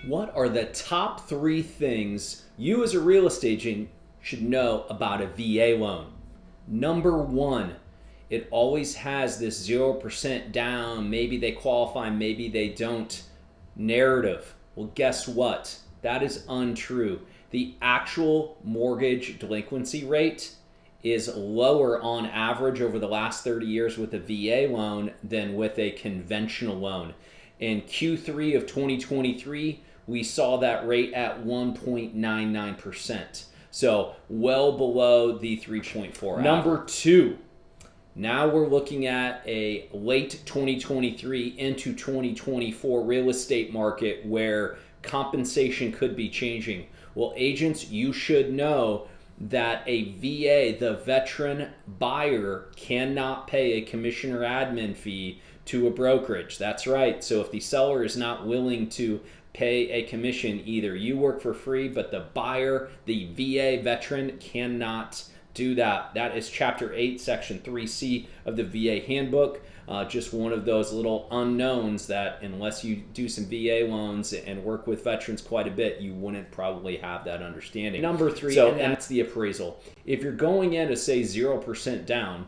What are the top 3 things you as a real estate agent should know about a VA loan? Number 1, it always has this 0% down, maybe they qualify, maybe they don't narrative. Well, guess what? That is untrue. The actual mortgage delinquency rate is lower on average over the last 30 years with a VA loan than with a conventional loan. In Q3 of 2023, we saw that rate at 1.99%. So well below the 3.4. Number 2, now we're looking at a late 2023 into 2024 real estate market where compensation could be changing. Well, agents, you should know that a VA, the veteran buyer, cannot pay a commission or admin fee to a brokerage. That's right. So if the seller is not willing to pay a commission, either you work for free, but the buyer, the VA veteran, cannot do that. That is Chapter 8, Section 3C of the VA handbook. Just one of those little unknowns that unless you do some VA loans and work with veterans quite a bit, you wouldn't probably have that understanding. Number 3, and that's the appraisal. If you're going in to say 0% down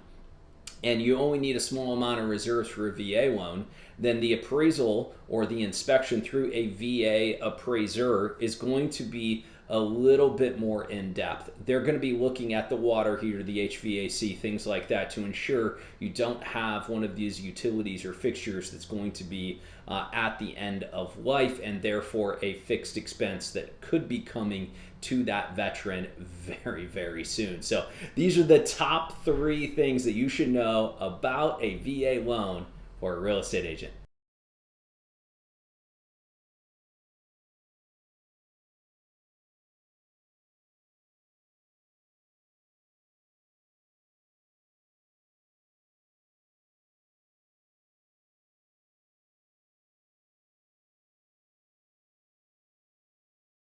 and you only need a small amount of reserves for a VA loan, then the appraisal or the inspection through a VA appraiser is going to be a little bit more in depth. They're going to be looking at the water heater, the HVAC, things like that to ensure you don't have one of these utilities or fixtures that's going to be at the end of life and therefore a fixed expense that could be coming to that veteran very, very soon. So these are the top 3 things that you should know about a VA loan for a real estate agent.